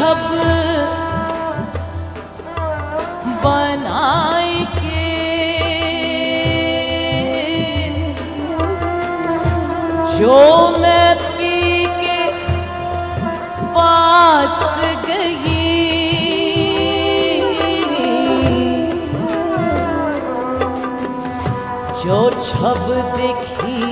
छब बनाए के जो मैं पी के पास गई, जो छब देखी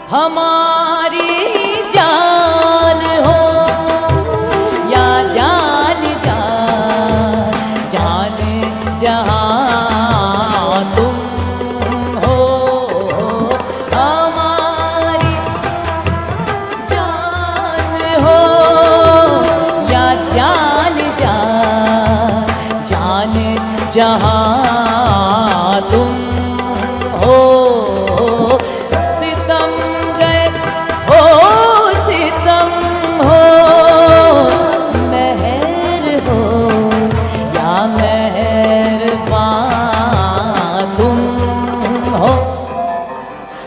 हमारी जान हो या जान जान जहाँ तुम हो, हमारी जान हो या जान जहाँ तुम हो।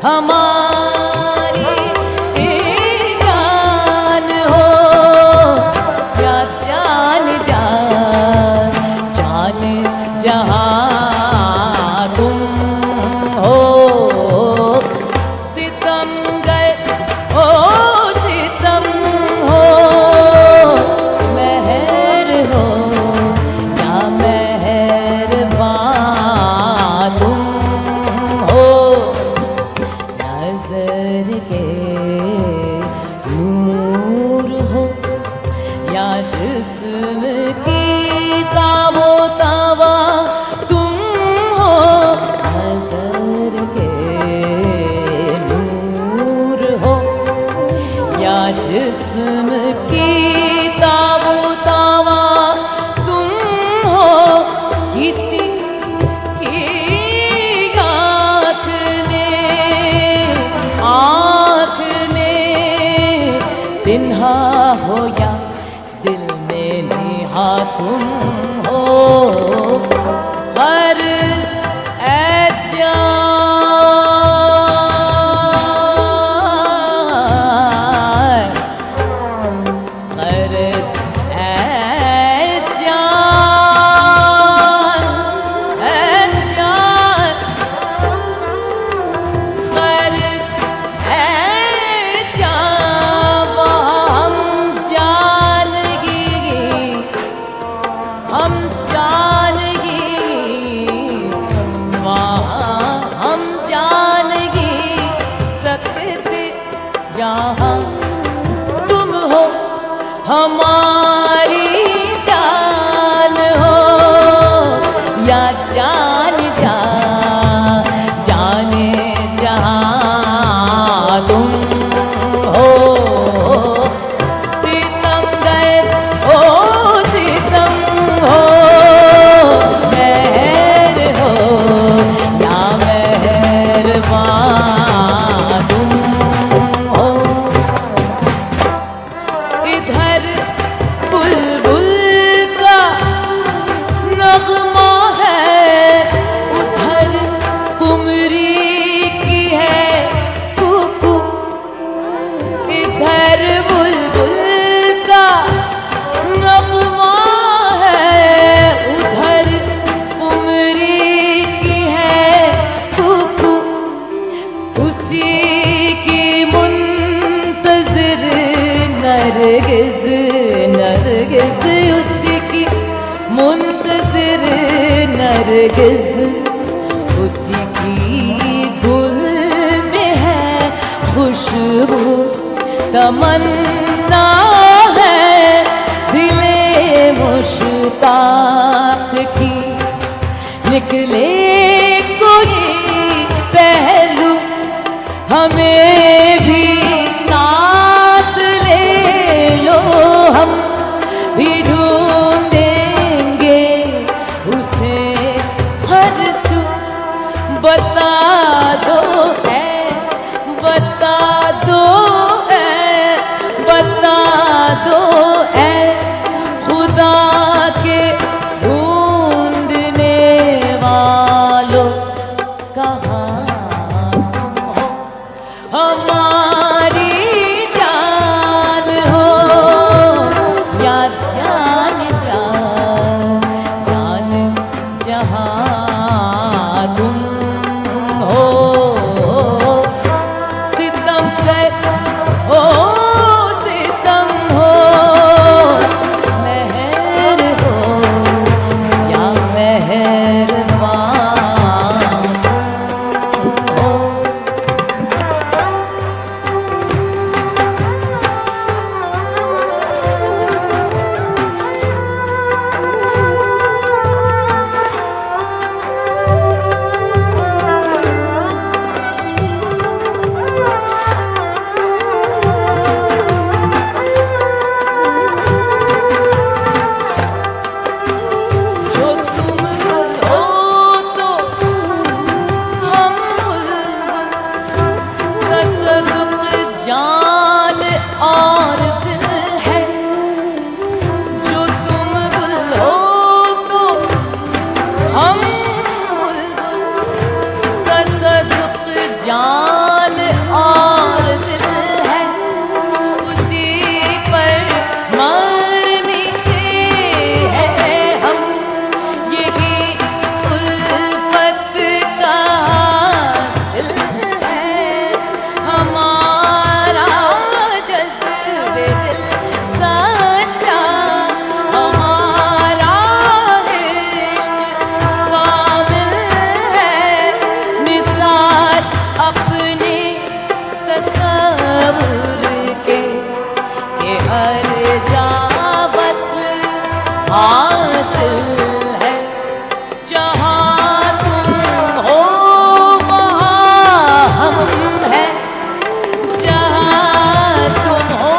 हमारी जान हो या जान जहाँ तुम हो। सितम गए ओ सितम हो, मेहर हो या मेहरबान तुम हो। नजर के नूर हो या जिस्म की ताबो ताबा तुम हो। नजर के नूर हो या जिस्म की ताबो ताबा तुम हो। किसी तिन्हा हो या दिल में नेहा तुम हो। हर हम जानगी सकते जहाँ तुम हो। हमारी जान हो या जान जहाँ तुम हो। सितम गए ओ सितम हो, मेहर हो या मेहरबान तुम हो। इधर बुलबुल का नगमा है, उधर कुमरी की है कुकू। इधर बुलबुल का नगमा है, उधर कुमरी की है कुकू। उसी की मुंतज़िर नरगिज़ नरगिज़, उसी की मुंतज़िर नरगिज़। उसी की गुल में है खुशबू, तमन्ना है दिले मुश्ताक की। निकले कोई पहलू हमें भी साथ ले लो, हम भी ढूंढेंगे उसे हर सू। बता दो बता दो बता दो खुदा के दिल है। जहाँ तुम हो वहाँ हम हैं, जहाँ तुम हो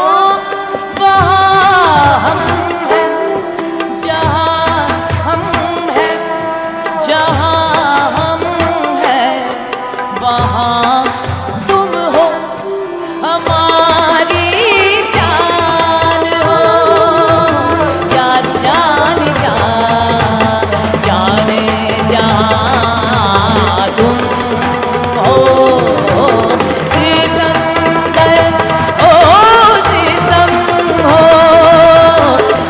वहाँ हम हैं, जहाँ हम हैं, जहाँ हम हैं वहाँ तुम हो। हमारी जान हो या जान जाने जहाँ तुम हो। सिकंदर ओ सितम हो,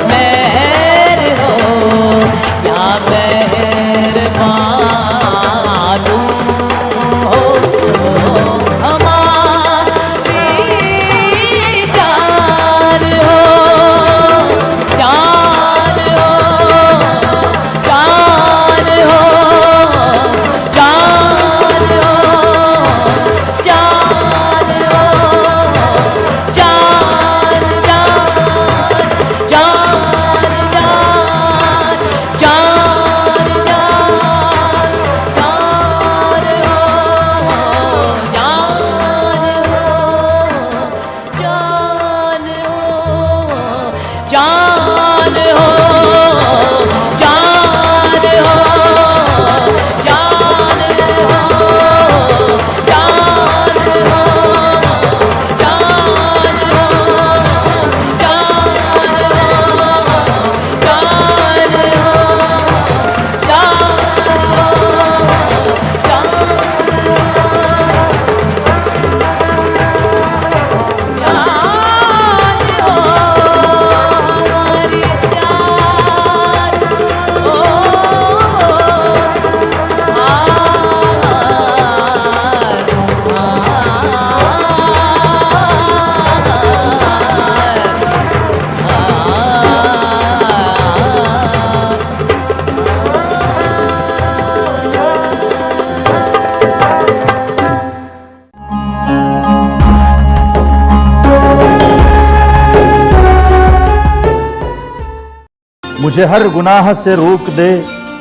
मेहर हो या मेहरबान तुम हो। हमारी जान हो, जान हो, जान हो, जान हो, जान हो, जान जान जान जान जान जान जान हो, जान हो, जान हो, जान हो, जान हो, जान हो, जान हो, जान हो, जान मुझे हर गुनाह से रोक दे,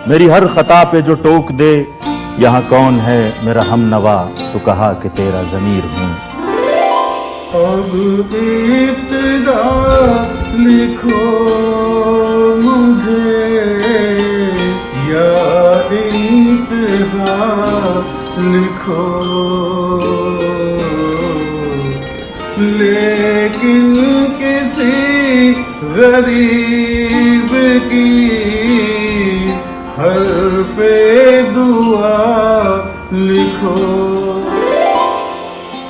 मेरी हर खता पे जो टोक दे। यहाँ कौन है मेरा हमनवा, तो कहा कि तेरा ज़मीर हूँ। अब इब्तिदा लिखो मुझे या इंतहा लिखो, लेकिन किसी गरीब की हर्फ़े दुआ लिखो।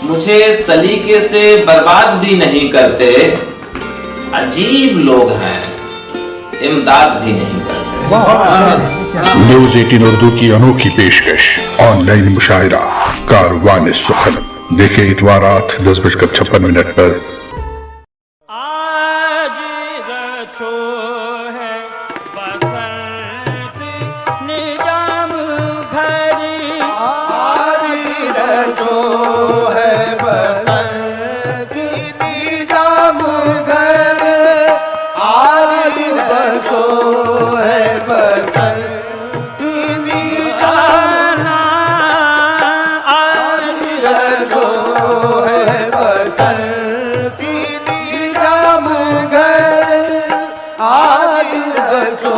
मुझे सलीके से बर्बाद भी नहीं करते, अजीब लोग हैं, इमदाद भी नहीं करते। न्यूज 18 उर्दू की अनोखी पेशकश, ऑनलाइन मुशायरा कारवान सुखन। देखे इतवारात 10:56 पर। आज रचो है बसंत निजाम घर, आज रचो है बसंत निजाम घर, आज रचो है बसंत निजाम, आज रचो है बसंत निजाम घर, आज रचो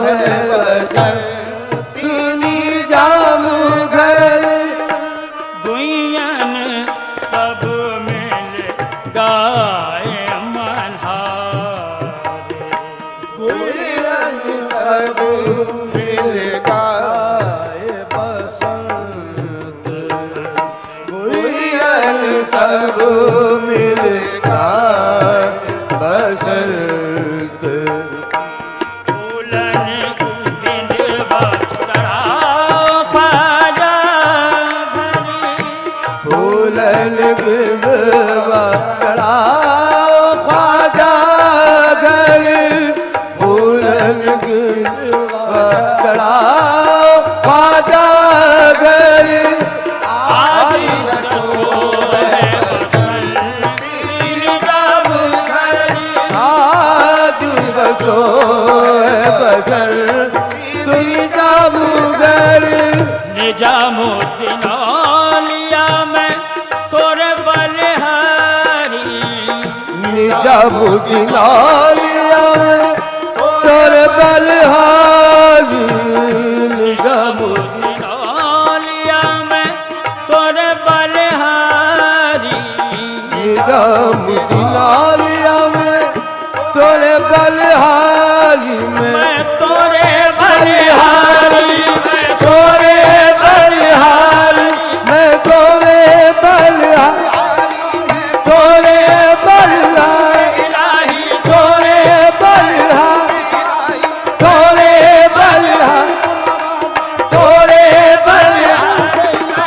है बसंत निजाम घर। गुइयन सब मिल गाए मल्हार, गुइयन सब मिल गाए बसंत, गुइयन सब मिल गाए बसंत। फूलन बिंदवा चढ़ा ख्वाजा घरी, फूलन बिंदवा चढ़ा ख्वाजा घर, फूलन बिंदवा चढ़ा ख्वाजा घर। आज रचो है बसंत निजाम घर, आज रचो है गजल तुम जाबूगर निजामुद्दीन औलिया में तोरे बलिहारी निजामुद्दीन औलिया में तोरे बलिहारी निजामुद्दीन औलिया में तोरे बलिहारी निजामुद्दीन औलिया में तोरे बलिहारी में मैं तोरे बलिहारी मैं तोरे बलिहारी मैं तोरे बलिहारी तोरे बलिहारी इलाही तोरे बलिहारी तोरे बलिहारी तोरे बलिहारी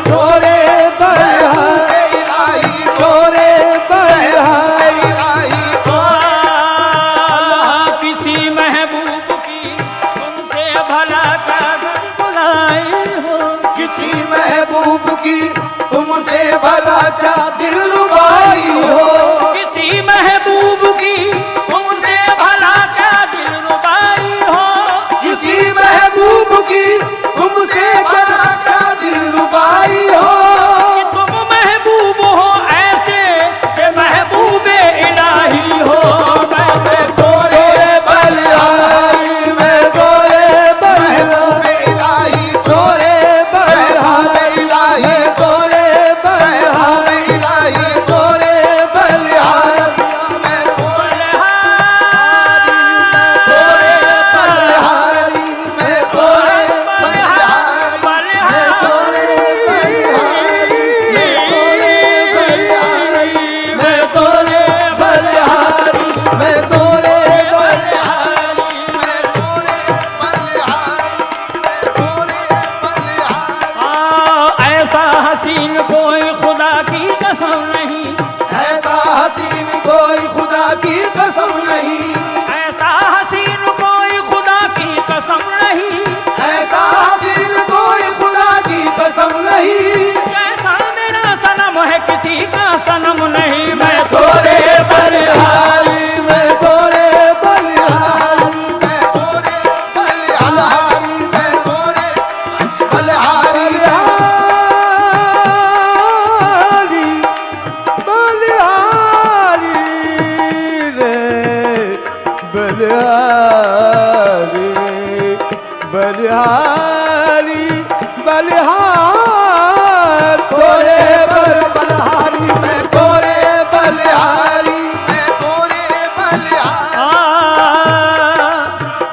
तोरे बलिहारी तोरे बलिहारी किसी महबूब की तुमसे भला का बुलाई हो किसी महबूब की तुमसे भला क्या दिल रुबाई हो किसी महबूब की तुमसे भला का दिल रुबाई हो किसी महबूब की तुमसे भला क्या दिल रुबाई हो कि तुम महबूब हो ऐसे कि महबूबे इलाही हो मैं तोरे बलिहारी मैं तोरे बलिहारी तोरे बलिहारी मैं तोरे बलिहारी तोरे बलिहारी मैं तोरे बलिहारी मैं तोरे बलिहारी मैं तोरे बलिहारी मैं तोरे बलिहारी मैं तोरे बलिहारी ऐसा हसीन कोई खुदा की कसम नहीं ऐसा हसीन कोई खुदा की कसम नहीं ऐसा हसीन कोई खुदा की कसम नहीं ऐसा हसीन कोई खुदा की कसम नहीं कैसा मेरा सनम है किसी का सनम नहीं मैं तोरे बलिहारी मैं तोरे बलिहारी मैं तोरे बलिहारी मैं तोरे बलिहारी बलिहारी रे बलिहारी बलिहारी बलिहार तोरे बलिहारी मैं तोरे बलिहारी मैं तोरे बलिहारी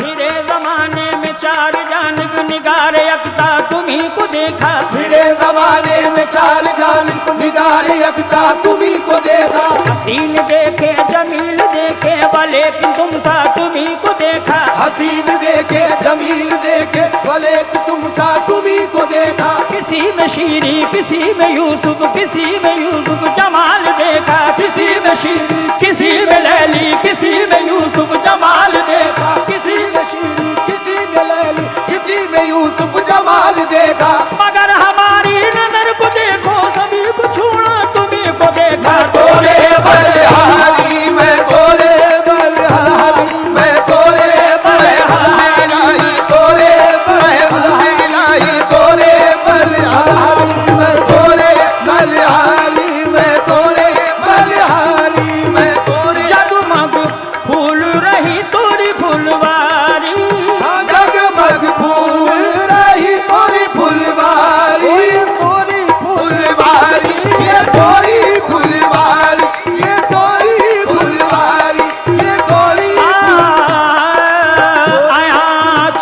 फिरे जमाने में चार जानब निगार यकता तुम्ही को देखा फिरे जमाने में चार जानिब निगार यकता तुम्ही को देखा हसीन देखे जमील देखे लेकिन तुम सा तुम्ही को देखा हसीन देखे जमील देखे भले तुम सा तुम्ही को देखा किसी में शीरी किसी में यूसुफ किसी में यूसुफ जमाल देखा किसी में शीरी किसी में लैली किसी में यूसुफ जमाल देखा किसी में शीरी किसी में लैली किसी में यूसुफ जमाल देखा मगर हमारी नजर को देखो सभी को छोड़ा तुम्ही को देखा तोरे बलिहारी मैं तोरे बलिहारी मैं तोरे बलिहारी तोरे बलिहारी तोरे बलिहारी मैं तोरे बलिहारी मैं तोरे बलिहारी मैं तोरे जगमग फूल रही तोरी फुलवारी जगमग फूल रही तोरी फुलवारी तोरी फुलवारी ये तोरी फुलवारी ये तोरी फुलवारी ये तोरी आया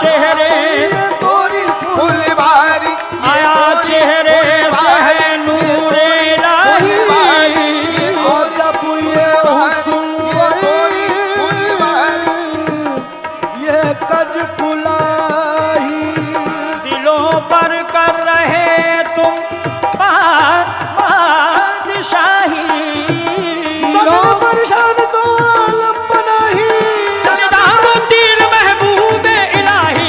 चेहरे ये तोरी फुलवारी आया चेहरे से है नूरे लाही और जब ये हुस्न तोरी फुलवारी ये कज कुलाही दिलों पर कर रहे तुम बादशाही परेशान तो आलम बनाही निजामुद्दीन महबूब इलाही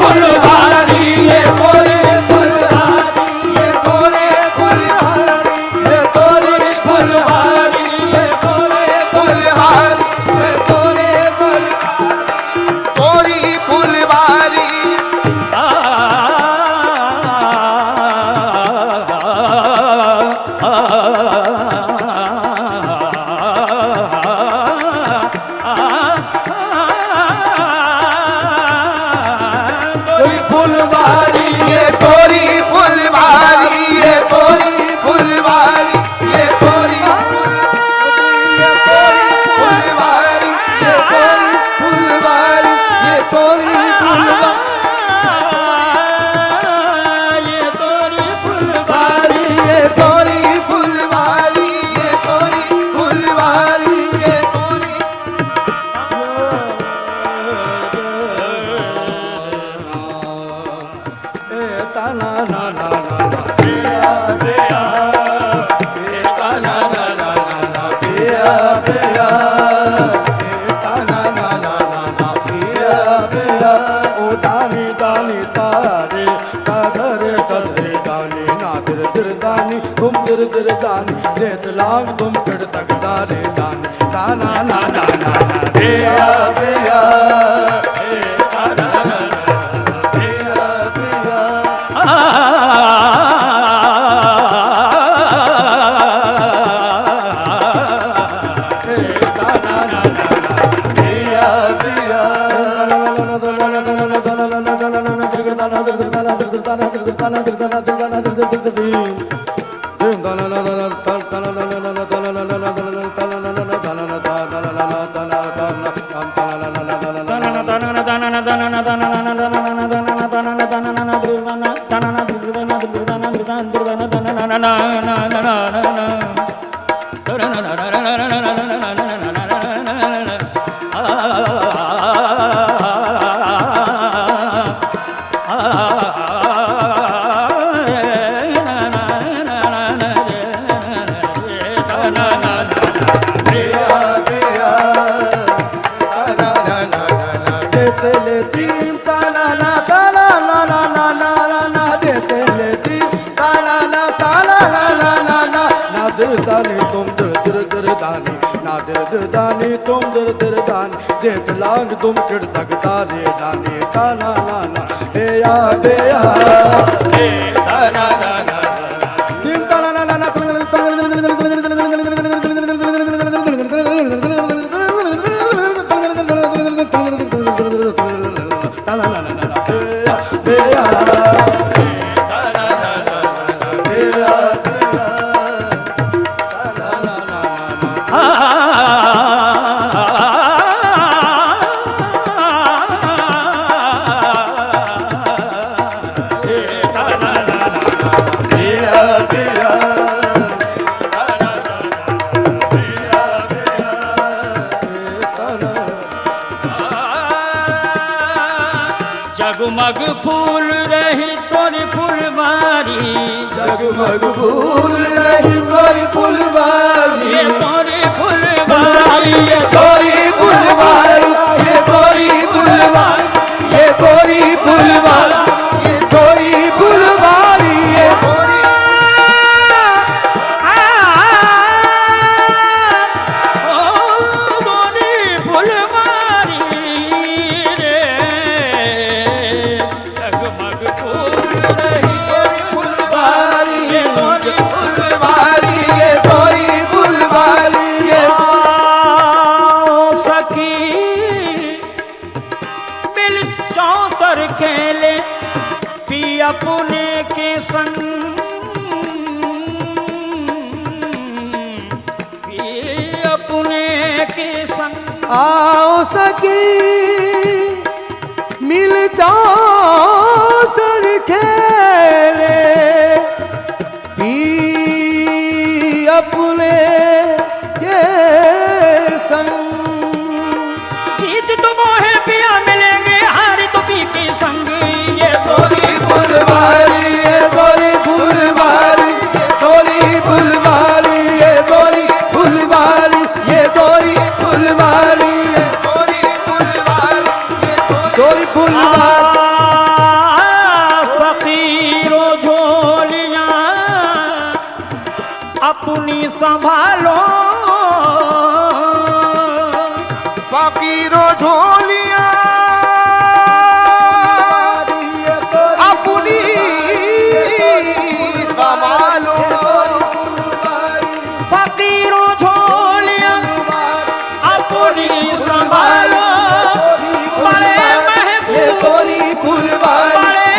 फुलवारी ये तोरे फुलवारी ये तोरे फुलवारी ये तोरे फुलवारी ये तोरे फुलवारी ये तोरे फुलवारी तोरी फुलवारी ये तोरी फुलवारी ये तोरी फुलवारी ये तोरी फुलवारी ये तोरी फुलवारी ये तोरी फुलवारी ये तोरी फुलवारी ये तोरी फुलवारी ये तोरी ताना ना ना ना पिया पिया ताना ना ना ना पिया पिया ताना ना ना ना पिया पिया ओ दानी दानी तारे कादरे कदरे दानी ना दिर दिर दानी तुम दिर दिर दानी रेत लांग तुम किड़ तक दारे दानी ताना ना ना ना पिया पिया ताना ना ना पिया पिया दानी तुम दिर दिर दानी जेठ लांग तुम किड़ तक तारे दानी ताना नाना बेया बेया ताना नाना दिन ताना नाना ताना नाना बेया बेया ताना नाना बेया जगमग फूल रही तोरी फुलवारी जगमग फूल रही तोरी फुलवारी ये तोरी फुलवारी ये तोरी फुलवारी ये तोरी फुलवारी ये तोरी फुलवारी ये तोरी फुलवारी ये तोरी तोरी फुलवारी रे जगमग फूल रही तोरी फुलवारी ये तोरी फुलवारी ये तोरी फुलवारी ये सखी मिल चौसर खेले पिया पुणे के संग पिया पुणे के संग आओ सकी मिल चौसर खेले पी अपने के संग जीत तो मोहे पिया मिलेंगे हारी तो पी के संग ये तोरी फुलवारी ये तोरी फुलवारी ये तोरी फुलवारी ये तोरी फुलवारी ये तोरी फुलवारी ये तोरी फुलवारी ये तोरी फुलवारी फकीरों झोलियां अपनी संभालो फकीरों झोलियां अपनी संभालो फकीरों झोलियां अपनी संभालो बड़े महबूब तोरी फुलवारी बड़े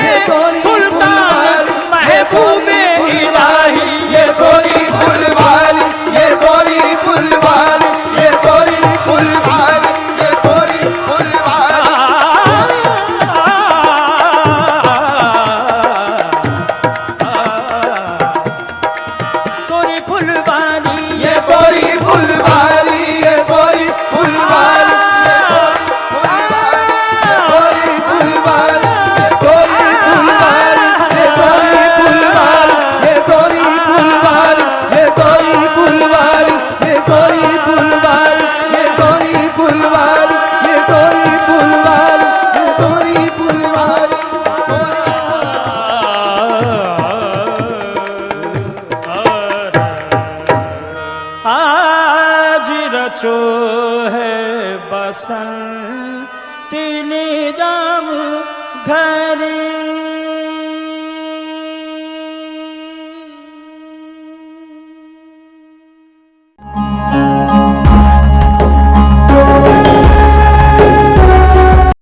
साचो है बसंती निजाम घरी